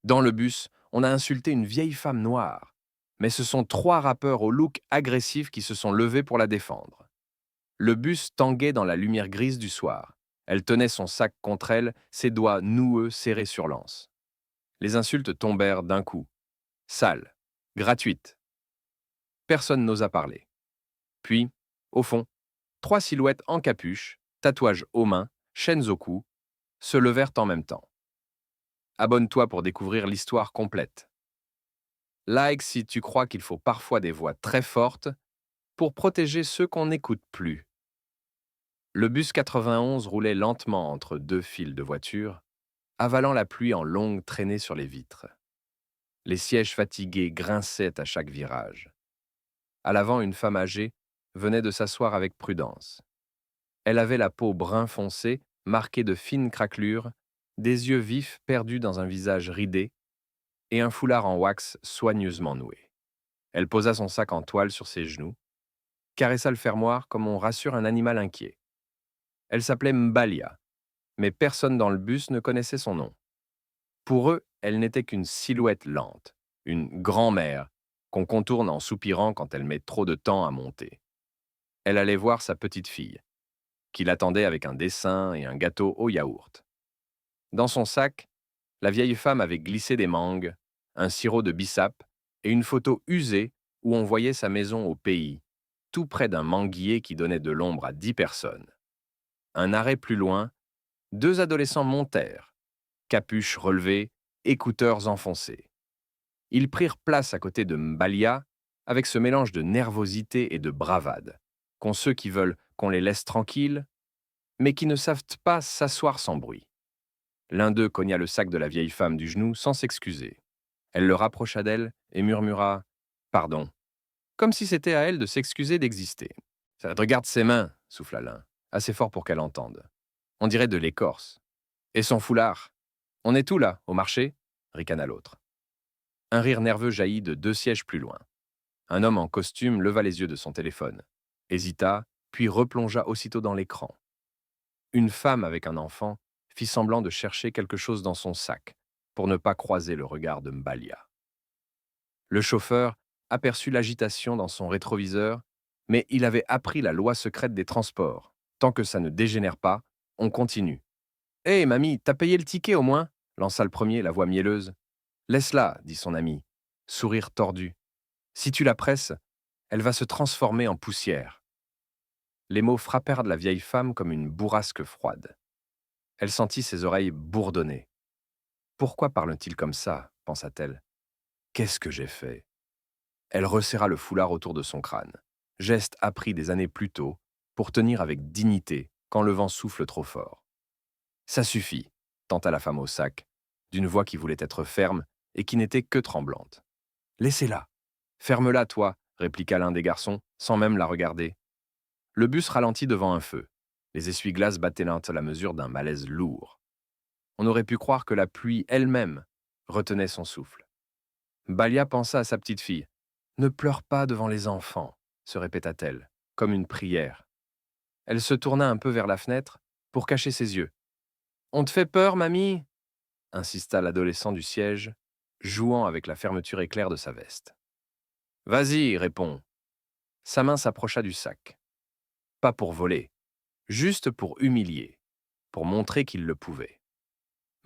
Dans le bus, on a insulté une vieille femme noire. Mais ce sont trois rappeurs au look agressif qui se sont levés pour la défendre. Le bus tanguait dans la lumière grise du soir. Elle tenait son sac contre elle, ses doigts noueux serrés sur l'anse. Les insultes tombèrent d'un coup. Sales, gratuites. Personne n'osa parler. Puis, au fond, trois silhouettes en capuche, tatouages aux mains, chaînes au cou, se levèrent en même temps. Abonne-toi pour découvrir l'histoire complète. Like si tu crois qu'il faut parfois des voix très fortes pour protéger ceux qu'on n'écoute plus. Le bus 91 roulait lentement entre deux files de voitures, avalant la pluie en longues traînées sur les vitres. Les sièges fatigués grinçaient à chaque virage. À l'avant, une femme âgée venait de s'asseoir avec prudence. Elle avait la peau brun foncé, marquée de fines craquelures, des yeux vifs perdus dans un visage ridé et un foulard en wax soigneusement noué. Elle posa son sac en toile sur ses genoux, caressa le fermoir comme on rassure un animal inquiet. Elle s'appelait Mbalia, mais personne dans le bus ne connaissait son nom. Pour eux, elle n'était qu'une silhouette lente, une grand-mère qu'on contourne en soupirant quand elle met trop de temps à monter. Elle allait voir sa petite fille, qui l'attendait avec un dessin et un gâteau au yaourt. Dans son sac, la vieille femme avait glissé des mangues, un sirop de bissap et une photo usée où on voyait sa maison au pays, tout près d'un manguier qui donnait de l'ombre à 10 personnes. Un arrêt plus loin, deux adolescents montèrent, capuche relevée, écouteurs enfoncés. Ils prirent place à côté de Mbalia avec ce mélange de nervosité et de bravade, qu'ont ceux qui veulent qu'on les laisse tranquilles, mais qui ne savent pas s'asseoir sans bruit. L'un d'eux cogna le sac de la vieille femme du genou sans s'excuser. Elle le rapprocha d'elle et murmura « Pardon », comme si c'était à elle de s'excuser d'exister. « Regarde ses mains », souffla l'un, assez fort pour qu'elle entende. « On dirait de l'écorce. »« Et son foulard. On est où là, au marché ?» ricana l'autre. Un rire nerveux jaillit de deux sièges plus loin. Un homme en costume leva les yeux de son téléphone, hésita, puis replongea aussitôt dans l'écran. Une femme avec un enfant fit semblant de chercher quelque chose dans son sac pour ne pas croiser le regard de Mbalia. Le chauffeur aperçut l'agitation dans son rétroviseur, mais il avait appris la loi secrète des transports. Tant que ça ne dégénère pas, on continue. Hé, mamie, t'as payé le ticket au moins lança le premier, la voix mielleuse. Laisse-la, dit son ami, sourire tordu. Si tu la presses, elle va se transformer en poussière. Les mots frappèrent de la vieille femme comme une bourrasque froide. Elle sentit ses oreilles bourdonner. Pourquoi parle-t-il comme ça pensa-t-elle. Qu'est-ce que j'ai fait? Elle resserra le foulard autour de son crâne, geste appris des années plus tôt pour tenir avec dignité quand le vent souffle trop fort. Ça suffit, tenta la femme au sac, d'une voix qui voulait être ferme et qui n'était que tremblante. Laissez-la. Ferme-la, toi, répliqua l'un des garçons, sans même la regarder. Le bus ralentit devant un feu. Les essuie-glaces battaient à la mesure d'un malaise lourd. On aurait pu croire que la pluie elle-même retenait son souffle. Balia pensa à sa petite fille. Ne pleure pas devant les enfants, se répéta-t-elle, comme une prière. Elle se tourna un peu vers la fenêtre pour cacher ses yeux. On te fait peur, mamie insista l'adolescent du siège, jouant avec la fermeture éclair de sa veste. Vas-y, répond. Sa main s'approcha du sac. Pas pour voler, juste pour humilier, pour montrer qu'il le pouvait.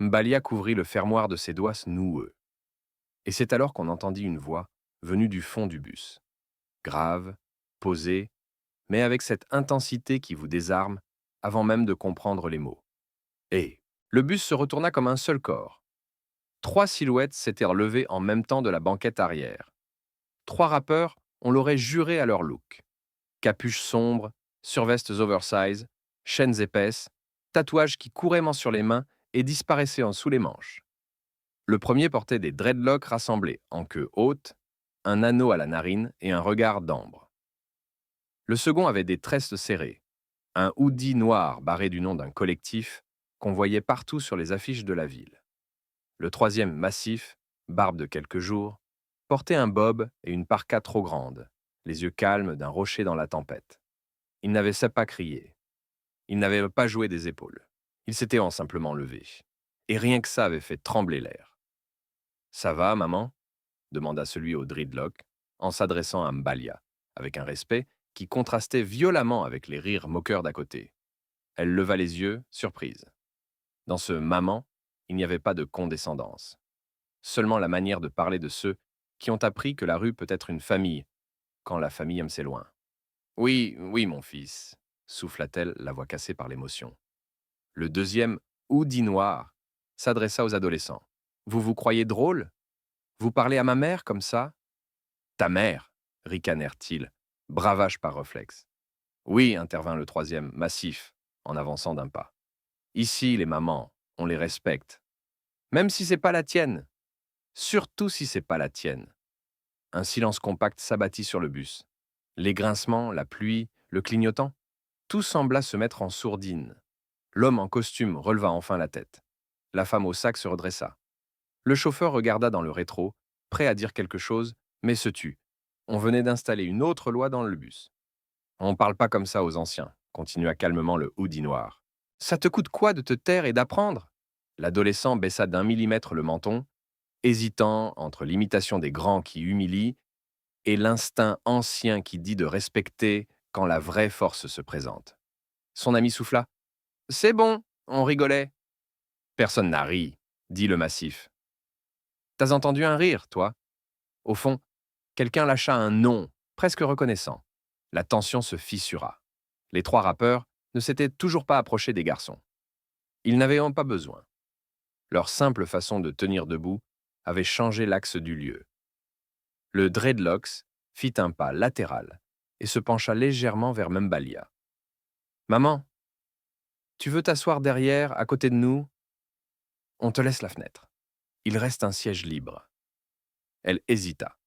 Mbalia couvrit le fermoir de ses doigts noueux. Et c'est alors qu'on entendit une voix venue du fond du bus. Grave, posée, mais avec cette intensité qui vous désarme avant même de comprendre les mots. Et le bus se retourna comme un seul corps. Trois silhouettes s'étaient relevées en même temps de la banquette arrière. Trois rappeurs, on l'aurait juré à leur look. Capuches sombres, survestes oversize, chaînes épaisses, tatouages qui couraient sur les mains et disparaissaient en sous les manches. Le premier portait des dreadlocks rassemblés en queue haute, un anneau à la narine et un regard d'ambre. Le second avait des tresses serrées, un hoodie noir barré du nom d'un collectif qu'on voyait partout sur les affiches de la ville. Le troisième, massif, barbe de quelques jours, portait un bob et une parka trop grande, les yeux calmes d'un rocher dans la tempête. Il n'avait pas crié. Il n'avait pas joué des épaules. Il s'était simplement levé. Et rien que ça avait fait trembler l'air. Ça va, maman? Demanda celui au dreadlock, en s'adressant à Mbalia, avec un respect qui contrastait violemment avec les rires moqueurs d'à côté. Elle leva les yeux, surprise. Dans ce maman, il n'y avait pas de condescendance. Seulement la manière de parler de ceux qui ont appris que la rue peut être une famille, quand la famille aime ses loin. Oui, oui, mon fils, souffla-t-elle, la voix cassée par l'émotion. Le deuxième, hoodie noir, s'adressa aux adolescents. Vous vous croyez drôle? Vous parlez à ma mère comme ça? Ta mère, ricanèrent-ils, bravage par réflexe. Oui, intervint le troisième, massif, en avançant d'un pas. Ici, les mamans, on les respecte. Même si c'est pas la tienne. Surtout si c'est pas la tienne. Un silence compact s'abattit sur le bus. Les grincements, la pluie, le clignotant, tout sembla se mettre en sourdine. L'homme en costume releva enfin la tête. La femme au sac se redressa. Le chauffeur regarda dans le rétro, prêt à dire quelque chose, mais se tut. On venait d'installer une autre loi dans le bus. On parle pas comme ça aux anciens, continua calmement le hoodie noir. Ça te coûte quoi de te taire et d'apprendre? L'adolescent baissa d'1 millimètre le menton, hésitant entre l'imitation des grands qui humilient et l'instinct ancien qui dit de respecter quand la vraie force se présente. Son ami souffla. C'est bon, on rigolait. Personne n'a ri, dit le massif. T'as entendu un rire, toi? Au fond, quelqu'un lâcha un nom, presque reconnaissant. La tension se fissura. Les trois rappeurs ne s'étaient toujours pas approchés des garçons. Ils n'avaient pas besoin. Leur simple façon de tenir debout avait changé l'axe du lieu. Le dreadlocks fit un pas latéral et se pencha légèrement vers Mumbalia. Maman, tu veux t'asseoir derrière, à côté de nous? On te laisse la fenêtre. Il reste un siège libre. Elle hésita.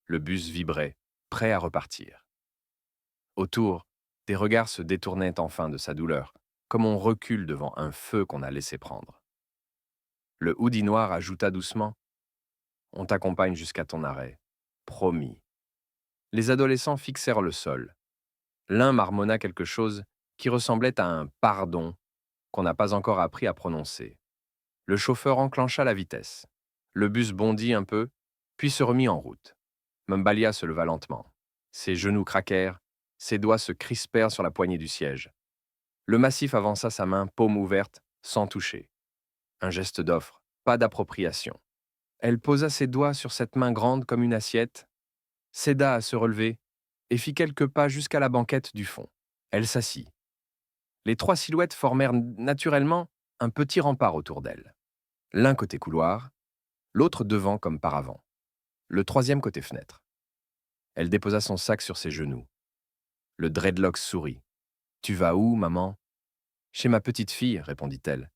Le bus vibrait, prêt à repartir. Autour, des regards se détournaient enfin de sa douleur, comme on recule devant un feu qu'on a laissé prendre. Le hoodie noir ajouta doucement. On t'accompagne jusqu'à ton arrêt. Promis. Les adolescents fixèrent le sol. L'un marmonna quelque chose qui ressemblait à un pardon qu'on n'a pas encore appris à prononcer. Le chauffeur enclencha la vitesse. Le bus bondit un peu, puis se remit en route. Mumbalia se leva lentement. Ses genoux craquèrent, ses doigts se crispèrent sur la poignée du siège. Le massif avança sa main, paume ouverte, sans toucher. Un geste d'offre, pas d'appropriation. Elle posa ses doigts sur cette main grande comme une assiette, s'aida à se relever et fit quelques pas jusqu'à la banquette du fond. Elle s'assit. Les trois silhouettes formèrent naturellement un petit rempart autour d'elle. L'un côté couloir, l'autre devant comme par avant. Le troisième côté fenêtre. Elle déposa son sac sur ses genoux. Le dreadlock sourit. « Tu vas où, maman ?»« Chez ma petite fille, répondit-elle,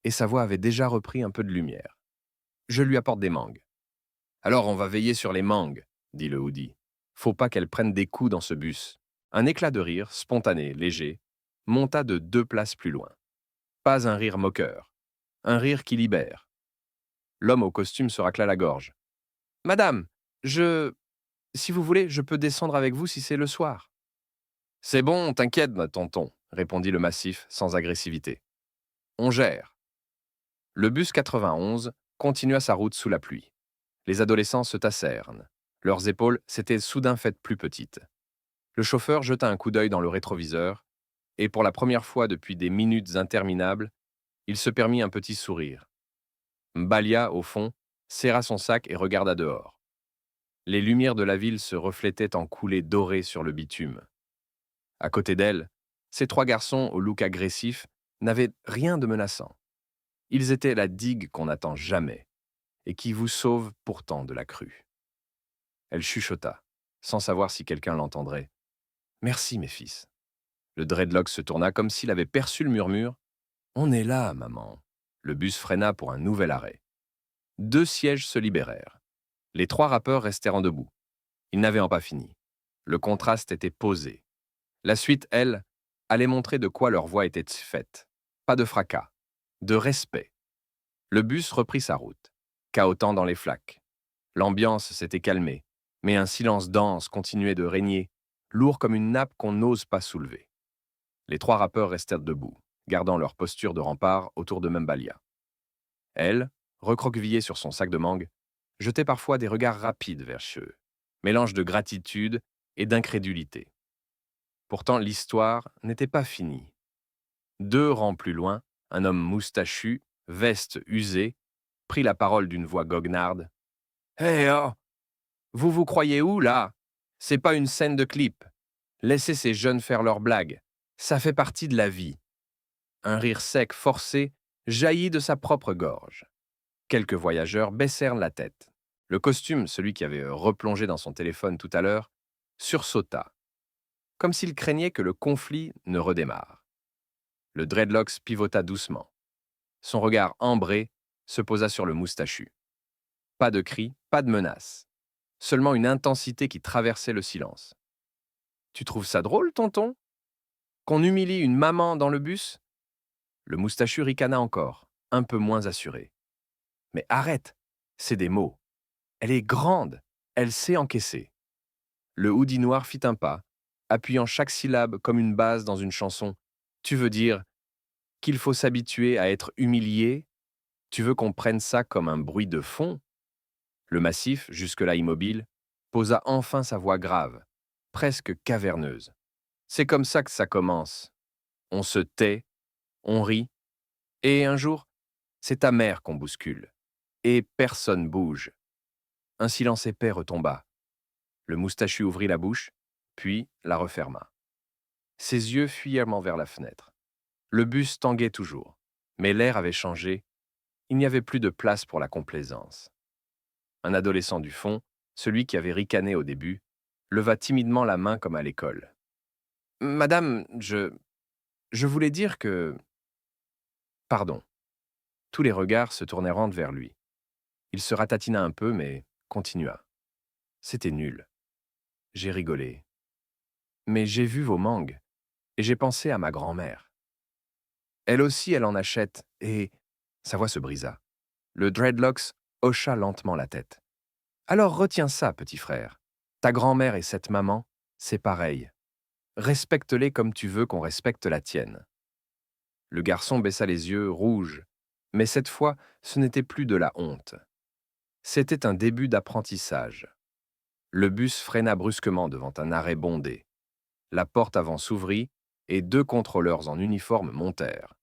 et sa voix avait déjà repris un peu de lumière. Je lui apporte des mangues. Alors on va veiller sur les mangues, dit le hoodie. Faut pas qu'elle prenne des coups dans ce bus. Un éclat de rire, spontané, léger, monta de 2 places plus loin. Pas un rire moqueur, un rire qui libère. L'homme au costume se racla la gorge. Madame, si vous voulez, je peux descendre avec vous si c'est le soir. C'est bon, t'inquiète, ma tonton, répondit le massif sans agressivité. On gère. Le bus 91 continua sa route sous la pluie. Les adolescents se tassèrent. Leurs épaules s'étaient soudain faites plus petites. Le chauffeur jeta un coup d'œil dans le rétroviseur, et pour la première fois depuis des minutes interminables, il se permit un petit sourire. Mbalia, au fond, serra son sac et regarda dehors. Les lumières de la ville se reflétaient en coulées dorées sur le bitume. À côté d'elle, ces trois garçons au look agressif n'avaient rien de menaçant. Ils étaient la digue qu'on n'attend jamais, et qui vous sauve pourtant de la crue. Elle chuchota, sans savoir si quelqu'un l'entendrait. « Merci, mes fils. » Le dreadlock se tourna comme s'il avait perçu le murmure. « On est là, maman. » Le bus freina pour un nouvel arrêt. 2 sièges se libérèrent. Les 3 rappeurs restèrent debout. Ils n'avaient pas fini. Le contraste était posé. La suite, elle, allait montrer de quoi leur voix était faite. Pas de fracas, de respect. Le bus reprit sa route, cahotant dans les flaques. L'ambiance s'était calmée, mais un silence dense continuait de régner, lourd comme une nappe qu'on n'ose pas soulever. Les 3 rappeurs restèrent debout, gardant leur posture de rempart autour de Mumbalia. Elle, recroquevillée sur son sac de mangue, jetait parfois des regards rapides vers eux, mélange de gratitude et d'incrédulité. Pourtant, l'histoire n'était pas finie. 2 rangs plus loin, un homme moustachu, veste usée, prit la parole d'une voix goguenarde. Hé oh! Vous vous croyez où, là? C'est pas une scène de clip. Laissez ces jeunes faire leurs blagues. Ça fait partie de la vie. Un rire sec, forcé, jaillit de sa propre gorge. Quelques voyageurs baissèrent la tête. Le costume, celui qui avait replongé dans son téléphone tout à l'heure, sursauta, comme s'il craignait que le conflit ne redémarre. Le dreadlocks pivota doucement. Son regard ambré se posa sur le moustachu. Pas de cri, pas de menace. Seulement une intensité qui traversait le silence. Tu trouves ça drôle, tonton? Qu'on humilie une maman dans le bus? Le moustachu ricana encore, un peu moins assuré. Mais arrête, c'est des mots. Elle est grande, elle sait encaisser. Le hoodie noir fit un pas, appuyant chaque syllabe comme une base dans une chanson. Tu veux dire qu'il faut s'habituer à être humilié? Tu veux qu'on prenne ça comme un bruit de fond? Le massif, jusque-là immobile, posa enfin sa voix grave, presque caverneuse. C'est comme ça que ça commence. On se tait, on rit, et un jour, c'est ta mère qu'on bouscule. Et personne bouge. Un silence épais retomba. Le moustachu ouvrit la bouche, puis la referma. Ses yeux fuyèrent vers la fenêtre. Le bus tanguait toujours, mais l'air avait changé. Il n'y avait plus de place pour la complaisance. Un adolescent du fond, celui qui avait ricané au début, leva timidement la main comme à l'école. « Madame, je voulais dire que… » « Pardon. » Tous les regards se tournèrent vers lui. Il se ratatina un peu, mais continua. « C'était nul. J'ai rigolé. Mais j'ai vu vos mangues, et j'ai pensé à ma grand-mère. Elle aussi, elle en achète, et… » Sa voix se brisa. Le dreadlocks hocha lentement la tête. « Alors retiens ça, petit frère. Ta grand-mère et cette maman, c'est pareil. Respecte-les comme tu veux qu'on respecte la tienne. » Le garçon baissa les yeux, rouges, mais cette fois, ce n'était plus de la honte. C'était un début d'apprentissage. Le bus freina brusquement devant un arrêt bondé. La porte avant s'ouvrit et 2 contrôleurs en uniforme montèrent.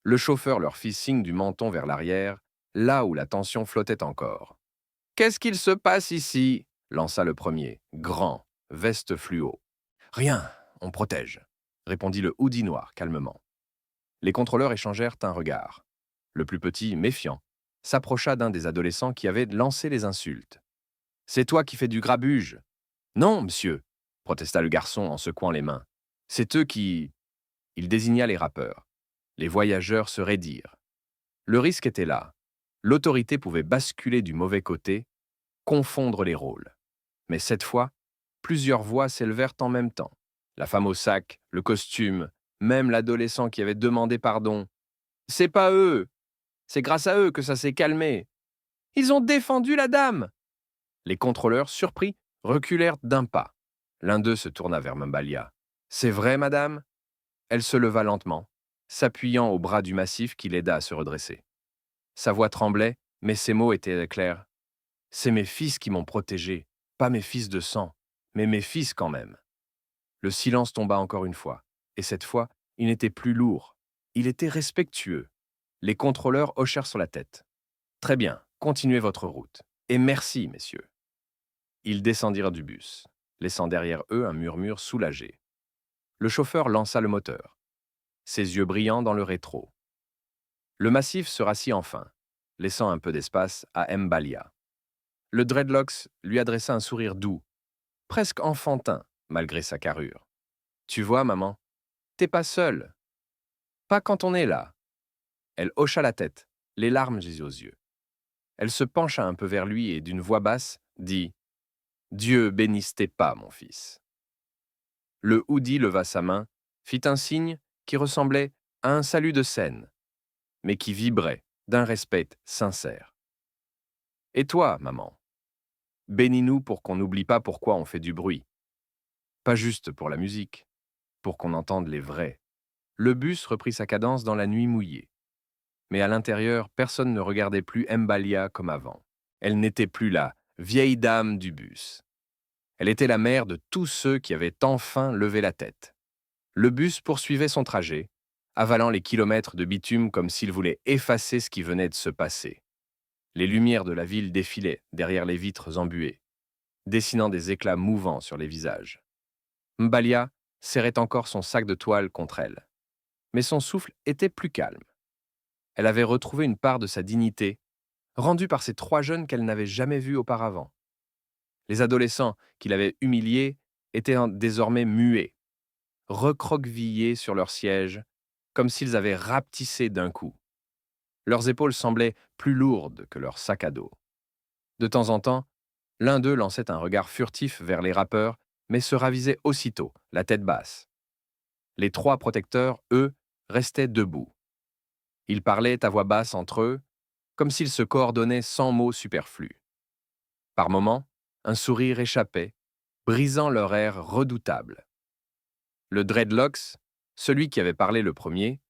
Le chauffeur leur fit signe du menton vers l'arrière, là où la tension flottait encore. « Qu'est-ce qu'il se passe ici ?» lança le premier, grand, veste fluo. « Rien, on protège », répondit le hoodie noir calmement. Les contrôleurs échangèrent un regard. Le plus petit, méfiant, s'approcha d'un des adolescents qui avait lancé les insultes. « C'est toi qui fais du grabuge !»« Non, monsieur !» protesta le garçon en secouant les mains. « C'est eux qui… » Il désigna les rappeurs. Les voyageurs se raidirent. Le risque était là. L'autorité pouvait basculer du mauvais côté, confondre les rôles. Mais cette fois, plusieurs voix s'élevèrent en même temps. La femme au sac, le costume, même l'adolescent qui avait demandé pardon. « C'est pas eux! C'est grâce à eux que ça s'est calmé! Ils ont défendu la dame !» Les contrôleurs, surpris, reculèrent d'un pas. L'un d'eux se tourna vers Mumbalia. « C'est vrai, madame ?» Elle se leva lentement, s'appuyant au bras du massif qui l'aida à se redresser. Sa voix tremblait, mais ses mots étaient clairs. « C'est mes fils qui m'ont protégé, pas mes fils de sang, mais mes fils quand même. » Le silence tomba encore une fois, et cette fois, il n'était plus lourd. Il était respectueux. Les contrôleurs hochèrent sur la tête. « Très bien, continuez votre route. Et merci, messieurs. » Ils descendirent du bus, laissant derrière eux un murmure soulagé. Le chauffeur lança le moteur, ses yeux brillants dans le rétro. Le massif se rassit enfin, laissant un peu d'espace à Mbalia. Le dreadlocks lui adressa un sourire doux, presque enfantin, malgré sa carrure. « Tu vois, maman, t'es pas seule. Pas quand on est là. » Elle hocha la tête, les larmes aux yeux. Elle se pencha un peu vers lui et, d'une voix basse, dit « Dieu bénisse tes pas, mon fils. » Le hoodie leva sa main, fit un signe qui ressemblait à un salut de scène, mais qui vibrait d'un respect sincère. « Et toi, maman, bénis-nous pour qu'on n'oublie pas pourquoi on fait du bruit. Pas juste pour la musique, pour qu'on entende les vrais. » Le bus reprit sa cadence dans la nuit mouillée. Mais à l'intérieur, personne ne regardait plus Mbalia comme avant. Elle n'était plus la vieille dame du bus. Elle était la mère de tous ceux qui avaient enfin levé la tête. Le bus poursuivait son trajet, avalant les kilomètres de bitume comme s'il voulait effacer ce qui venait de se passer. Les lumières de la ville défilaient derrière les vitres embuées, dessinant des éclats mouvants sur les visages. Mbalia serrait encore son sac de toile contre elle. Mais son souffle était plus calme. Elle avait retrouvé une part de sa dignité, rendue par ces trois jeunes qu'elle n'avait jamais vus auparavant. Les adolescents qui l'avaient humiliée étaient désormais muets, recroquevillés sur leur siège, comme s'ils avaient rapetissé d'un coup. Leurs épaules semblaient plus lourdes que leur sac à dos. De temps en temps, l'un d'eux lançait un regard furtif vers les rappeurs, mais se ravisait aussitôt, la tête basse. Les trois protecteurs, eux, restaient debout. Ils parlaient à voix basse entre eux, comme s'ils se coordonnaient sans mots superflus. Par moments, un sourire échappait, brisant leur air redoutable. Le Dreadlocks, celui qui avait parlé le premier,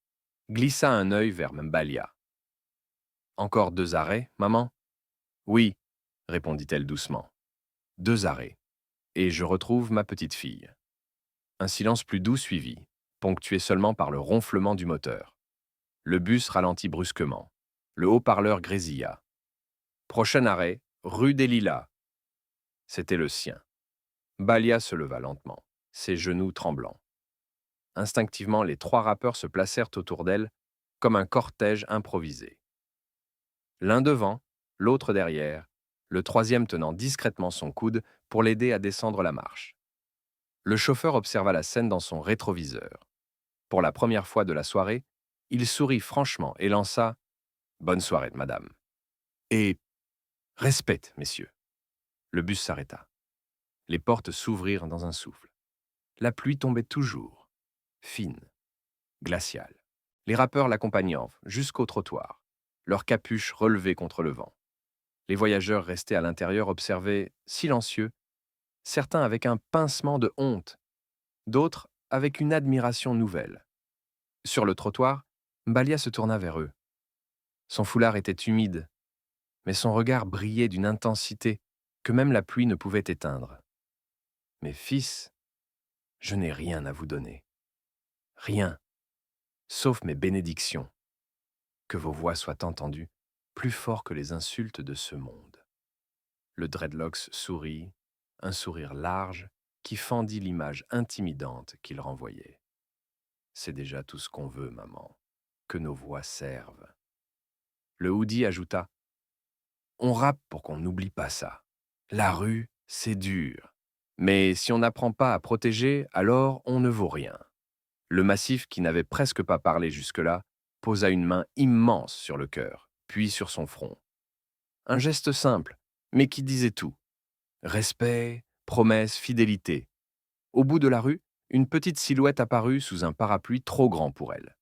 glissa un œil vers Mbalia. « Encore 2 arrêts, maman ?»« Oui, » répondit-elle doucement. « 2 arrêts. Et je retrouve ma petite fille. » Un silence plus doux suivit, ponctué seulement par le ronflement du moteur. Le bus ralentit brusquement. Le haut-parleur grésilla. Prochain arrêt, rue des Lilas. C'était le sien. Balia se leva lentement, ses genoux tremblants. Instinctivement, les trois rappeurs se placèrent autour d'elle, comme un cortège improvisé. L'un devant, l'autre derrière, le troisième tenant discrètement son coude pour l'aider à descendre la marche. Le chauffeur observa la scène dans son rétroviseur. Pour la première fois de la soirée, il sourit franchement et lança « Bonne soirée, madame. » Et « Respect, messieurs. » Le bus s'arrêta. Les portes s'ouvrirent dans un souffle. La pluie tombait toujours, fine, glaciale. Les rappeurs l'accompagnant jusqu'au trottoir, leurs capuches relevées contre le vent. Les voyageurs restés à l'intérieur observaient, silencieux, certains avec un pincement de honte, d'autres avec une admiration nouvelle. Sur le trottoir, Mbalia se tourna vers eux. Son foulard était humide, mais son regard brillait d'une intensité que même la pluie ne pouvait éteindre. « Mes fils, je n'ai rien à vous donner. Rien, sauf mes bénédictions. Que vos voix soient entendues plus fort que les insultes de ce monde. » Le Dreadlocks sourit, un sourire large qui fendit l'image intimidante qu'il renvoyait. « C'est déjà tout ce qu'on veut, maman, que nos voix servent. » Le hoodie ajouta « On rappe pour qu'on n'oublie pas ça. La rue, c'est dur. Mais si on n'apprend pas à protéger, alors on ne vaut rien. » Le massif, qui n'avait presque pas parlé jusque-là, posa une main immense sur le cœur, puis sur son front. Un geste simple, mais qui disait tout. Respect, promesse, fidélité. Au bout de la rue, une petite silhouette apparut sous un parapluie trop grand pour elle.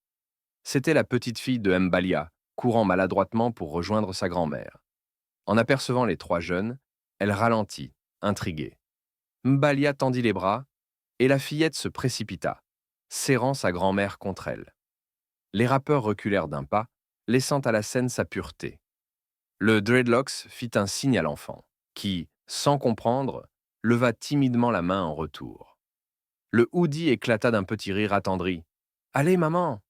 C'était la petite fille de Mbalia, courant maladroitement pour rejoindre sa grand-mère. En apercevant les trois jeunes, elle ralentit, intriguée. Mbalia tendit les bras, et la fillette se précipita, serrant sa grand-mère contre elle. Les rappeurs reculèrent d'un pas, laissant à la scène sa pureté. Le Dreadlocks fit un signe à l'enfant, qui, sans comprendre, leva timidement la main en retour. Le hoodie éclata d'un petit rire attendri. « Allez, maman,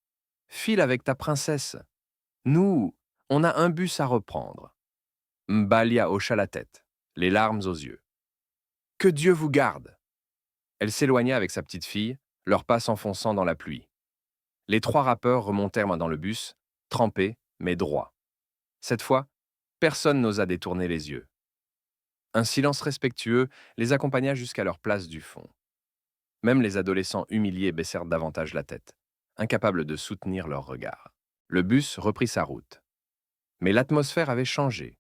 file avec ta princesse. Nous, on a un bus à reprendre. » Mbalia hocha la tête, les larmes aux yeux. « Que Dieu vous garde !» Elle s'éloigna avec sa petite fille, leurs pas s'enfonçant dans la pluie. Les trois rappeurs remontèrent dans le bus, trempés, mais droits. Cette fois, personne n'osa détourner les yeux. Un silence respectueux les accompagna jusqu'à leur place du fond. Même les adolescents humiliés baissèrent davantage la tête, incapables de soutenir leur regard. Le bus reprit sa route. Mais l'atmosphère avait changé.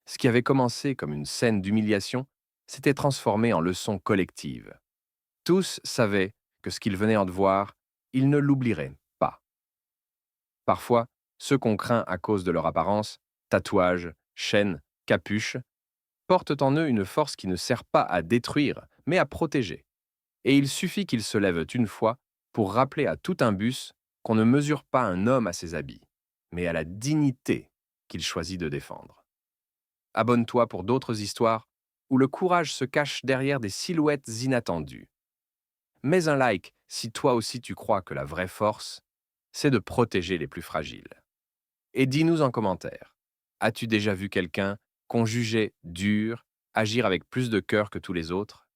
Ce qui avait commencé comme une scène d'humiliation s'était transformé en leçon collective. Tous savaient que ce qu'ils venaient de voir, ils ne l'oublieraient pas. Parfois, ceux qu'on craint à cause de leur apparence, tatouages, chaînes, capuches, portent en eux une force qui ne sert pas à détruire, mais à protéger. Et il suffit qu'ils se lèvent une fois pour rappeler à tout un bus qu'on ne mesure pas un homme à ses habits, mais à la dignité qu'il choisit de défendre. Abonne-toi pour d'autres histoires où le courage se cache derrière des silhouettes inattendues. Mets un like si toi aussi tu crois que la vraie force, c'est de protéger les plus fragiles. Et dis-nous en commentaire, as-tu déjà vu quelqu'un qu'on jugeait dur agir avec plus de cœur que tous les autres?